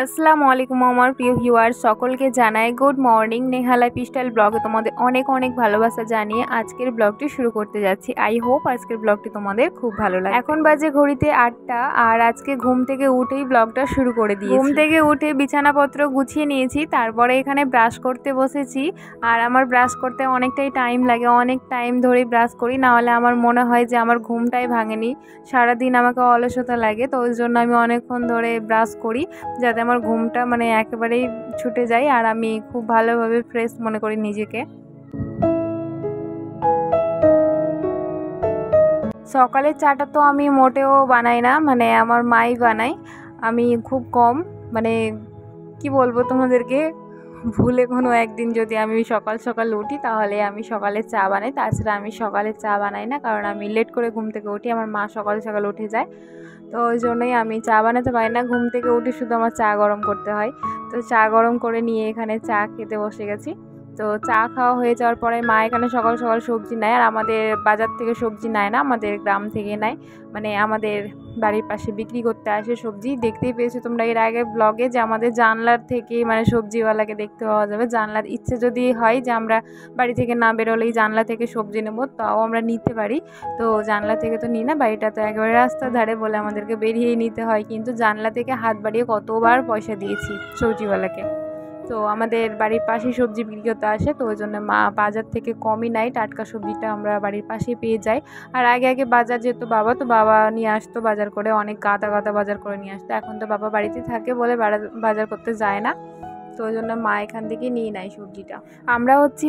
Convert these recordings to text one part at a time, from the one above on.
আসসালামু আলাইকুম আমার প্রিয় ভিউয়ার সকলকে জানাই গুড মর্নিং। নেহা লাইফস্টাইল ব্লগে তোমাদের অনেক অনেক ভালোবাসা জানিয়ে আজকের ব্লগটি শুরু করতে যাচ্ছি। আই হোপ আজকের ব্লগটি তোমাদের খুব ভালো লাগে। এখন বাজে ঘড়িতে 8টা আর আজকে ঘুম থেকে উঠেই ব্লগটা শুরু করে দিয়েছি। ঘুম থেকে উঠে বিছানাপত্র গুছিয়ে নিয়েছি, তারপরে এখানে ব্রাশ করতে বসেছি। আর আমার ব্রাশ করতে অনেকটাই টাইম লাগে, অনেক টাইম ধরেই ব্রাশ করি, না হলে আমার মনে হয় যে আমার ঘুমটাই ভাঙেনি। সারাদিন আমাকে অলসতা লাগে, তো ওই জন্য আমি অনেকক্ষণ ধরে ব্রাশ করি যাতে আমার ঘুমটা একেবারেই ছুটে যায় আর আমি খুব ভালোভাবে ফ্রেশ মনে করি নিজেকে। সকালের চাটা তো আমি মোটেও বানাই না, আমার মাই বানায়। আমি খুব কম, মানে কি বলবো তোমাদেরকে, ভুলে কোনো একদিন যদি আমি সকাল সকাল উঠি তাহলে আমি সকালে চা বানাই, তাছাড়া আমি সকালে চা বানাই না, কারণ আমি লেট করে ঘুম থেকে উঠি। আমার মা সকাল সকাল উঠে যায়, তো ওই জন্যই আমি চা বানাতে পারি না। ঘুম থেকে উঠে শুধু আমার চা গরম করতে হয়। তো চা গরম করে নিয়ে এখানে চা খেতে বসে গেছি। তো চা খাওয়া হয়ে যাওয়ার পরে মা এখানে সকাল সকাল সবজি নেয়, আর আমাদের বাজার থেকে সবজি নেয় না, আমাদের গ্রাম থেকে নেয়। আমাদের বাড়ির পাশে বিক্রি করতে আসে সবজি। দেখতেই পেয়েছো তোমরা এর আগে ব্লগে যে আমাদের জানলার থেকে সবজিওয়ালাকে দেখতে পাওয়া যাবে। জানলার ইচ্ছে যদি হয় যে আমরা বাড়ি থেকে না বেরোলেই জানলা থেকে সবজি নেবো, তাও আমরা নিতে পারি। তো জানলা থেকে তো নিই না, বাড়িটা তো একেবারে রাস্তার ধারে বলে আমাদেরকে বেরিয়েই নিতে হয়, কিন্তু জানলা থেকে হাত বাড়িয়ে কতবার পয়সা দিয়েছি সবজিওয়ালাকে। তো আমাদের বাড়ির পাশেই সবজি বিক্রি করতে আসে, তো ওই জন্য মা বাজার থেকে কমই নেয়, টাটকা সবজিটা আমরা বাড়ির পাশেই পেয়ে যাই। আর আগে আগে বাজার যেত বাবা, তো বাবা নিয়ে আসতো বাজার করে, অনেক গাদা গাদা বাজার করে নিয়ে আসতো। এখন তো বাবা বাড়িতে থাকে বলে বাজার করতে যায় না, তো ওই জন্য মা এখান থেকে নিয়ে নেয় সবজিটা। আমরা হচ্ছি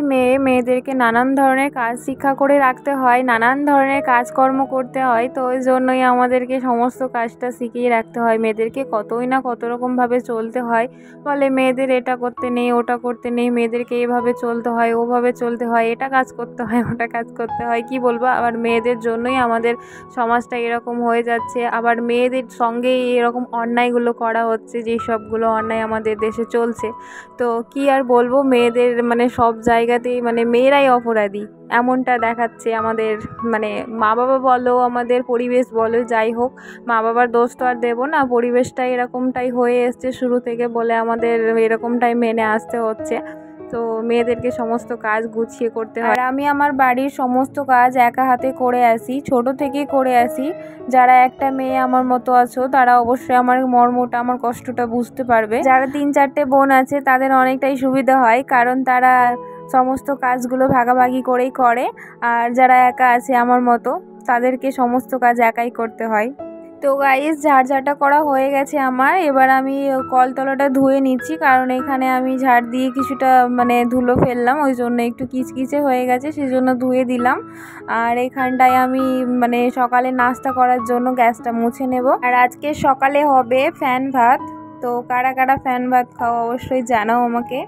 মেয়েদেরকে নানান ধরনের কাজ শিক্ষা করে রাখতে হয়, নানান ধরনের কাজকর্ম করতে হয়, তো ওই জন্যই আমাদেরকে সমস্ত কাজটা শিখিয়ে রাখতে হয়। মেয়েদেরকে কতই না কত রকমভাবে চলতে হয়, বলে মেয়েদের এটা করতে নেই, ওটা করতে নেই, মেয়েদেরকে এভাবে চলতে হয়, ওভাবে চলতে হয়, এটা কাজ করতে হয়, ওটা কাজ করতে হয়। কি বলবো, আবার মেয়েদের জন্যই আমাদের সমাজটা এরকম হয়ে যাচ্ছে, আবার মেয়েদের সঙ্গেই এরকম অন্যায়গুলো করা হচ্ছে, যেই সবগুলো অন্যায় আমাদের দেশে চলছে। তো কি আর বলবো, মেয়েদের সব জায়গাতেই মেয়েরাই অপরাধী এমনটা দেখাচ্ছে আমাদের, মা বাবা বলো, আমাদের পরিবেশ বলো, যাই হোক, মা বাবার দোষ তো আর দেবো না, পরিবেশটা এরকমটাই হয়ে এসছে শুরু থেকে বলে আমাদের এরকমটাই মেনে আসতে হচ্ছে। তো মেয়েদেরকে সমস্ত কাজ গুছিয়ে করতে হয়। আর আমি আমার বাড়ির সমস্ত কাজ একা হাতে করে আসি, ছোট থেকে করে আসি। যারা একটা মেয়ে আমার মতো আছো তারা অবশ্যই আমার মর্মটা, আমার কষ্টটা বুঝতে পারবে। যারা 3-4টে বোন আছে তাদের অনেকটাই সুবিধা হয়, কারণ তারা সমস্ত কাজগুলো ভাগাভাগি করেই করে। আর যারা একা আছে আমার মতো, তাদেরকে সমস্ত কাজ একাই করতে হয়। তো গাইস, ঝাড়ঝাঁটা করা হয়ে গেছে আমার, এবার আমি কলতলাটা ধুয়ে নিচ্ছি, কারণ এখানে আমি ঝাড় দিয়ে কিছুটা ধুলো ফেললাম, ওই জন্য একটু কিচকিচে হয়ে গেছে, সেই জন্য ধুয়ে দিলাম। আর এখানটায় আমি সকালে নাস্তা করার জন্য গ্যাসটা মুছে নেব। আর আজকে সকালে হবে ফ্যান ভাত। তো কারা কারা ফ্যান ভাত খাও অবশ্যই জানাও আমাকে।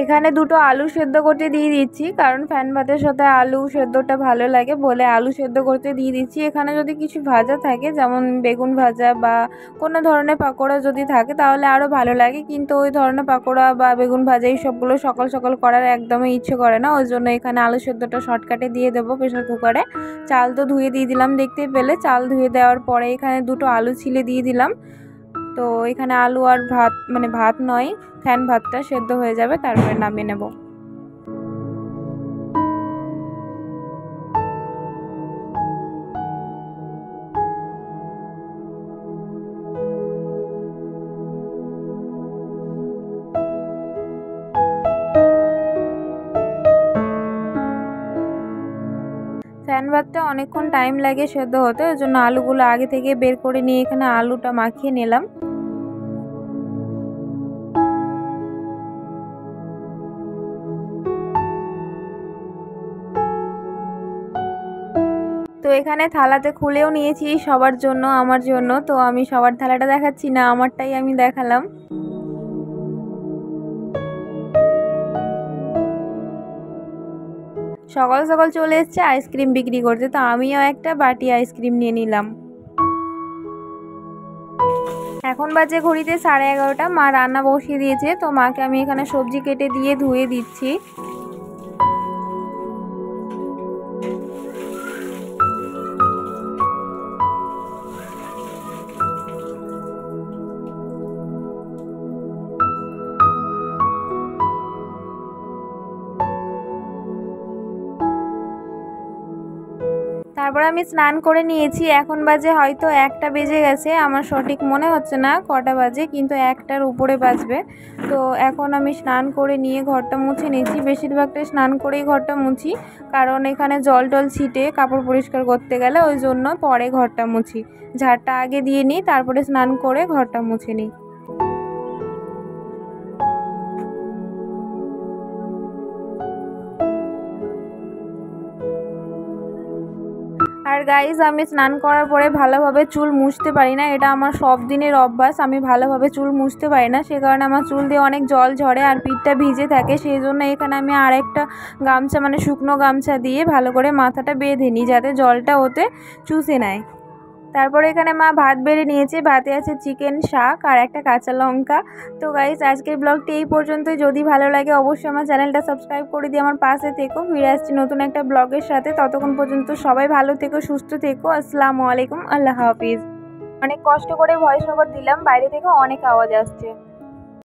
এখানে দুটো আলু সেদ্ধ করতে দিয়ে দিচ্ছি, কারণ ফ্যান ভাতের সাথে আলু সেদ্ধটা ভালো লাগে বলে আলু সেদ্ধ করতে দিয়ে দিচ্ছি। এখানে যদি কিছু ভাজা থাকে, যেমন বেগুন ভাজা বা কোনো ধরনের পাকোড়া যদি থাকে তাহলে আরও ভালো লাগে, কিন্তু ওই ধরনের পাকোড়া বা বেগুন ভাজা এই সবগুলো সকাল সকাল করার একদমই ইচ্ছে করে না। ওই জন্য এখানে আলু সেদ্ধটা শর্টকাটে দিয়ে দেবো প্রেশার কুকারে। চাল তো ধুয়ে দিয়ে দিলাম, দেখতেই পেলে। চাল ধুয়ে দেওয়ার পরে এখানে দুটো আলু ছিলে দিয়ে দিলাম। তো এখানে আলু আর ভাত, মানে ভাত নয়, ফ্যান ভাতটা সেদ্ধ হয়ে যাবে, তারপরে নামিয়ে নেব। ফ্যান ভাতটা অনেকক্ষণ টাইম লাগে সেদ্ধ হতে, ওই জন্য আলুগুলো আগে থেকে বের করে নিয়ে এখানে আলুটা মাখিয়ে নিলাম। তো এখানে থালাতে খুলেও নিয়েছি সবার জন্য, আমার জন্য। তো আমি সবার থালাটা দেখাচ্ছি না, আমারটাই আমি দেখালাম। সকাল সকাল চলে এসছে আইসক্রিম বিক্রি করতে, তো আমিও একটা বাটি আইসক্রিম নিয়ে নিলাম। এখন বাজে ঘড়িতে 11:30। মা রান্না বসিয়ে দিয়েছে, তো মাকে আমি এখানে সবজি কেটে দিয়ে ধুয়ে দিচ্ছি। তারপরে আমি স্নান করে নিয়েছি। এখন বাজে হয়তো 1টা বেজে গেছে, আমার সঠিক মনে হচ্ছে না কটা বাজে, কিন্তু 1টার উপরে বাজবে। তো এখন আমি স্নান করে নিয়ে ঘরটা মুছে নিয়েছি। বেশিরভাগটাই স্নান করেই ঘরটা মুছি, কারণ এখানে জল টল ছিটে কাপড় পরিষ্কার করতে গেলে, ওই জন্য পরে ঘরটা মুছি। ঝাড়টা আগে দিয়ে নিই, তারপরে স্নান করে ঘরটা মুছে নিই। আর গাইজ, আমি স্নান করার পরে ভালোভাবে চুল মুছতে পারি না। এটা আমার সব দিনের অভ্যাস, আমি ভালোভাবে চুল মুছতে পারি না। সে কারণে আমার চুল দিয়ে অনেক জল ঝরে আর পিঠটা ভিজে থাকে। সেই জন্য এখানে আমি আরেকটা গামছা, মানে শুকনো গামছা দিয়ে ভালো করে মাথাটা বেঁধে নিই, যাতে জলটা ওতে চুষে নেয়। তারপরে এখানে মা ভাত বেড়ে নিয়েছে, ভাতে আছে চিকেন, শাক আর একটা কাঁচা লঙ্কা। তো গাইজ, আজকের ব্লগটি এই পর্যন্তই। যদি ভালো লাগে অবশ্যই আমার চ্যানেলটা সাবস্ক্রাইব করে দিয়ে আমার পাশে থেকো। ফিরে আসছি নতুন একটা ব্লগের সাথে। ততক্ষণ পর্যন্ত সবাই ভালো থেকো, সুস্থ থেকো। আসসালামু আলাইকুম, আল্লাহ হাফিজ। অনেক কষ্ট করে ভয়েস ওভার দিলাম, বাইরে থেকে অনেক আওয়াজ আসছে।